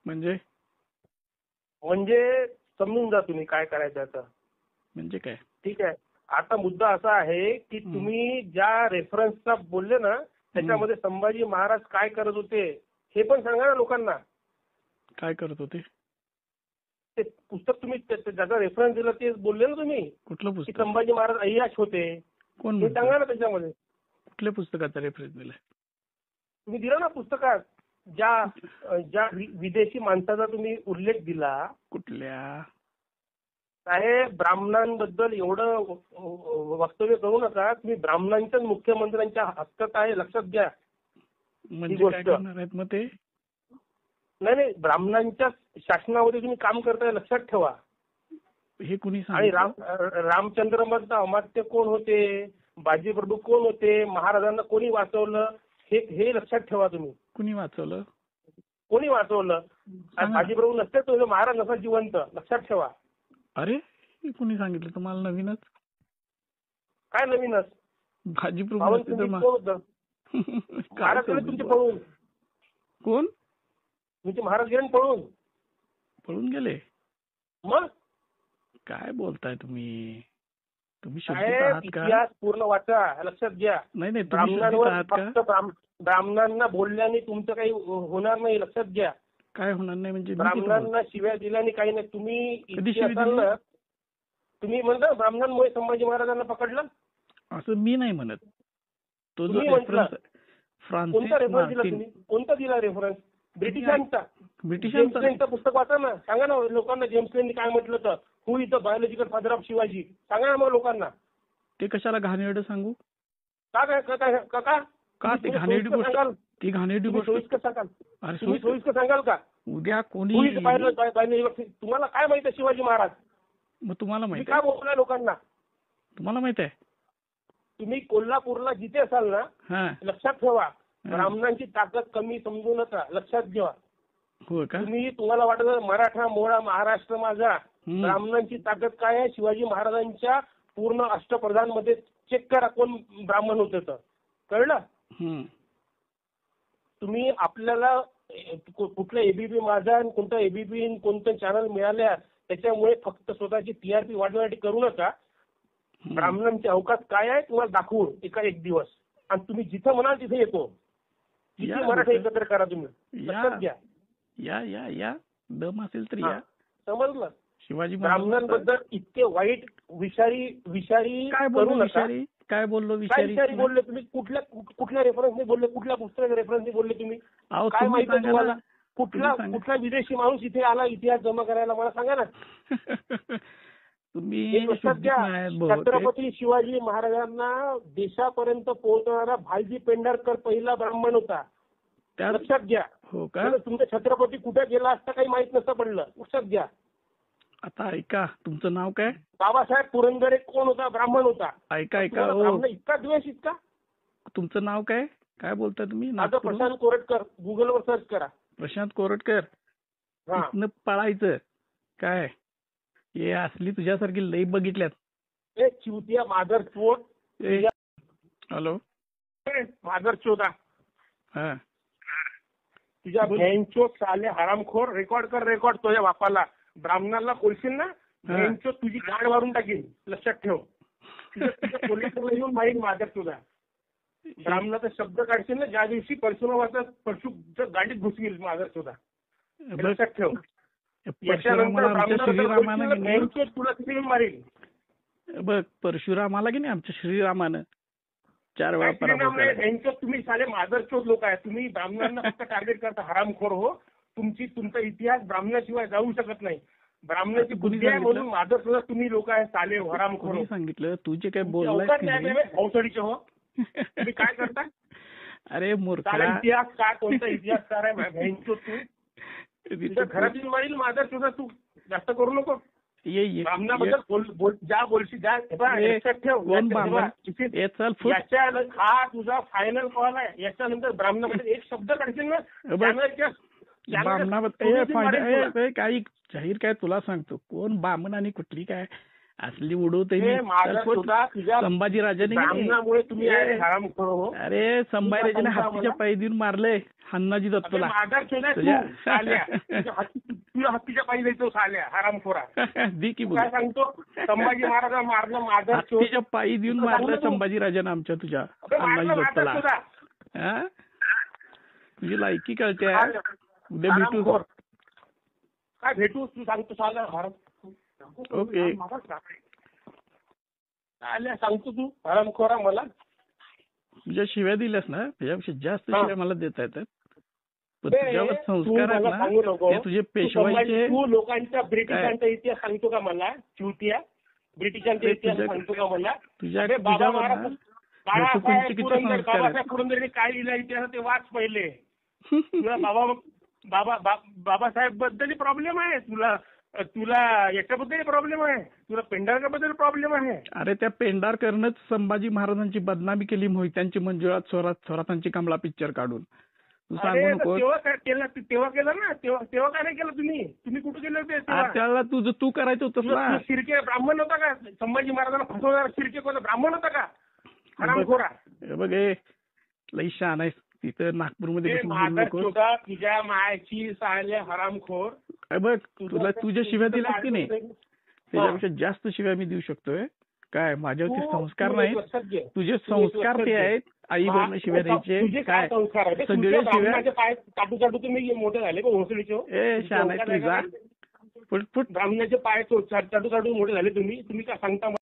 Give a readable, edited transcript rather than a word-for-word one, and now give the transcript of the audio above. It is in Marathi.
म्हणजे म्हणजे समजून जा तुम्ही काय करायचं आता. म्हणजे काय? ठीक आहे. आता मुद्दा असा आहे की तुम्ही ज्या रेफरन्सचा बोलले ना त्याच्यामध्ये संभाजी महाराज काय करत होते हे पण सांगा ना लोकांना. काय करत होते? ते पुस्तक तुम्ही ज्याचा रेफरन्स दिला ते बोलले ना तुम्ही कुठलं की पुस्तक? संभाजी महाराज अय्याश होते. कोण हे सांगा म्हणतं? ना त्याच्यामध्ये. कुठल्या पुस्तकाचा रेफरन्स दिलाय? तुम्ही दिला ना पुस्तकात ज्या ज्या विदेशी माणसाचा तुम्ही उल्लेख दिला. कुठल्या? साहेब ब्राह्मणांबद्दल एवढं वक्तव्य करू नका. तुम्ही ब्राह्मणांच्याच मुख्यमंत्र्यांच्या हक्कात आहे लक्षात घ्या. म्हणजे काय गोष्ट. करणार आहेत मग ते? नाही ब्राह्मणांच्या शासनामध्ये तुम्ही काम करताय लक्षात ठेवा. हे कुणी आणि सांगितलं? रामचंद्र मधलं अमात्य कोण होते, बाजीप्रभू कोण होते, महाराजांना कोणी वाचवलं हे लक्षात ठेवा तुम्ही. कुणी वाचवलं? कोणी वाचवलं? बाजीप्रभू नसते तो महाराज नसा जिवंत लक्षात ठेवा. अरे हे कुणी सांगितलं तुम्हाला? नवीनच? काय नवीनच? भाजीप्रभू पावन नसते तर तुम्ही कोण होतं? महाराज गेले तुमचे पळून. कोण? तुमचे महाराज गेले पळून. पळून गेले? मग काय बोलताय तुम्ही? तुम्ही शुद्धीत साहेब आहात का? इतिहास पूर्ण वाचा लक्षात घ्या. नाही तुम्ही शुद्धीत ब्राह्मणांवर आहात का? फक्त ब्राह्मणांना बोलल्याने तुमचं काही होणार नाही लक्षात घ्या. काय होणार नाही म्हणजे? मी किती बोलतो? ब्राह्मणांना शिव्या दिल्याने काही नाही. तुम्ही कधी शिवी इतिहासाला दिली? ना तुम्ही म्हणता ब्राह्मणांमुळे संभाजी महाराजांना पकडलं. असं मी नाही म्हणत. तो जो तुम्ही म्हटलं. रेफरन्स फ्रान्सिस कोणता रेफरन्स दिला मार्टिन. तुम्ही? कोणता दिला रेफरन्स? ब्रिटिशांचा. जेम्स ब्रिटिशांचा लेनचं पुस्तक वाचा ना. सांगा ना लोकांना जेम्स लेननी काय म्हटलं तर who is the biological father of Shivaji. सांगा ना मग लोकांना. ते कशाला घाणेरडं सांगू? का काय का का का ती घाणेरडी गोष्ट? ती घाणेरडी गोष्ट सोयीस्कर सांगाल. अरे तुम्ही सोयीस्कर सांगाल का? उद्या कोणी तुम्हाला काय माहिती आहे शिवाजी महाराज? मग तुम्हाला तुम्ही माहित काय आहे? बोलताय लोकांना? तुम्हाला माहित आहे? तुम्ही कोल्हापूरला जिथे असाल ना हा लक्षात ठेवा ब्राह्मणांची ताकद कमी समजू नका लक्षात घ्या. हो का? तुम्हाला वाटत मराठा मोळा महाराष्ट्र माझा. ब्राह्मणांची ताकद काय आहे? शिवाजी महाराजांच्या पूर्ण अष्टप्रधान मध्ये चेक करा कोण ब्राह्मण होते तर कळलं. तुम्ही आपल्याला कुठलं एबीपी माझा कोणतं एबीपी कोणतं चॅनल मिळाल्या त्याच्यामुळे फक्त स्वतःची टीआरपी वाढवण्यासाठी करू नका. ब्राह्मणांचे अवकाश काय आहे तुम्हाला दाखवून एक दिवस आणि तुम्ही जिथं म्हणाल तिथे येतो. किती मराठा एकत्र करा तुम्ही लक्षात घ्या. या दम असेल तर या. समजलं. शिवाजी ब्राह्मणांबद्दल इतके वाईट विषारी काय करू बोललो? नका. काय बोललो? काय विषारी बोलले तुम्ही? कुठल्या रेफरन्सने बोलले? कुठल्या पुस्तकाच्या रेफरन्सने बोलले तुम्ही? काय तुम्ही माहिती तुम्हाला? सांगा. कुठला विदेशी माणूस इथे आला इतिहास जमा करायला मला सांगा ना. तुम्ही लक्षात घ्या. छत्रपती शिवाजी महाराजांना देशापर्यंत पोहोचणारा भालजी पेंढारकर पहिला ब्राह्मण होता. लक्षात घ्या. हो का? तुमचा छत्रपती कुठे गेला असता काही माहित नसतं पडलं. लक्षात घ्या. आता ऐका. तुमचं नाव काय? बाबासाहेब पुरंदरे कोण होता? ब्राह्मण होता. ऐका ब्राह्मण इतका द्वेष इतका. तुमचं नाव काय? काय बोलता तुम्ही? माझं प्रशांत कोरटकर. गुगलवर सर्च करा. प्रशांत कोरटकर. इथनं पळायचं काय? हे असली तुझ्यासारखी लई बघितल्यात. चिवतिया माधरचोद. हॅलो माधरचोदा. हा तुझ्या बँचो साले हरामखोर. रेकॉर्ड कर रेकॉर्ड तुझ्या बापाला. ब्राह्मणाला बोलशील ना बँचो तुझी गाड मारून टाकील लक्षात ठेव. पोलिसांना येऊन माहीत माधरचोदा. ब्राह्मणाचा शब्द काढशील ना ज्या दिवशी परशुरामाचा परशुच्या गाडीत घुसवील माधरचोदा लक्षात ठेव. याच्यानंतर तुला किती मारेल बघ. परशुरामाला की नाही आमच्या श्रीरामानं 4 वेळा पराभव केला. तुम्ही साले माधरचोद लोक आहे. तुम्ही ब्राह्मणांना फक्त टार्गेट करता. हरामखोर हो. तुमचा इतिहास ब्राह्मणाशिवाय जाऊ शकत नाही. ब्राह्मणाची बुद्धी आहे म्हणून माधरचोद तुम्ही लोक आहे साले हरामखोर. सांगितलं तू जे काय बोललाय भोसडीचे हो. तुम्ही काय करता? अरे मूर्ख. इतिहास काय कोणता इतिहासकार आहे तू? तुझ्या घरातील मारील माधरचोद. तू जास्त करू नको. ब्राह्मणाबद्दल ज्या बोलशी द्या लक्षात ठेव. हा तुझा फायनल कॉल आहे. याच्यानंतर ब्राह्मणाबद्दल एक शब्द काढशील ना काही जाहीर काय तुला सांगतो. कोण बामण आणि कुठली काय असली उडवते हे माझा सुद्धा तुझ्या संभाजीराजाने ब्राह्मणामुळे तुम्ही आहे हरामखोर हो. अरे संभाजीराजाने तुझा हत्तीच्या पायी देऊन मारले हन्नाजी दत्तला. माझा शोधा तू साल्या तुझ्या हत्तीच्या पायी द्यायचो साल्या हरामखोरा. दी की बोल काय सांगतो संभाजी महाराज मारलं माझा हत्तीच्या पायी देऊन मारलं संभाजीराजाने आमच्या तुझ्या हन्नाजी दत्तला. हा तुझी लायकी कळते. उद्या भेटू. काय भेटू तू सांगतो साला भारत. ओके आल्या सांगतो तू हरामखोरा मला. तुझ्या शिव्या दिल्यास ना त्याच्यापेक्षा जास्त शिव्या मला देता येतात. पण तुझ्यावर संस्कार आहेत ना ते तुझे पेशवाईचे. तू लोकांच्या ब्रिटिशांचा इतिहास सांगतो का मला चिवटिया. ब्रिटिशांचा इतिहास सांगतो का मला. तुझ्या बाबासाहेब पुरंदरेने काय लिहिलं इतिहास ते वाच पहिले. तुला बाबासाहेब बद्दल प्रॉब्लेम आहे. तुला याच्याबद्दल प्रॉब्लेम आहे. तुला पेंढारकरबद्दल प्रॉब्लेम आहे. अरे त्या पेंढारकरनंच संभाजी महाराजांची बदनामी केली. मोहित्यांची मंजुळात थोरातांची कमला पिक्चर काढून. तू सांगू नको. तेव्हा केलं ना. तेव्हा काय नाही केलं तुम्ही. तुम्ही कुठे केलं होते त्याला तू करायचं होतं ना. शिर्के ब्राह्मण होता का. संभाजी महाराजांना फसवणारा शिर्के कोणता ब्राह्मण होता का. हरामखोरा. बघ लई शहाणा आहेस. तिथं नागपूरमध्ये तुझ्या मायाची साले हरामखोर. बघ तुला तुझ्या शिव्या दिल्यास की नाही त्याच्यापेक्षा जास्त शिव्या मी देऊ शकतोय. काय माझ्यावरती संस्कार नाही. तुझे संस्कार ते आहेत. आई वडील शिव्या द्यायचे काय सगळे शिव्या चाटू चाटू तुम्ही मोठे झाले भोसडीचे. ए शहाणा आहे तुझा. ब्राह्मणाचे पाय चाटू चाटू मोठे झाले तुम्ही. तुम्ही काय सांगता.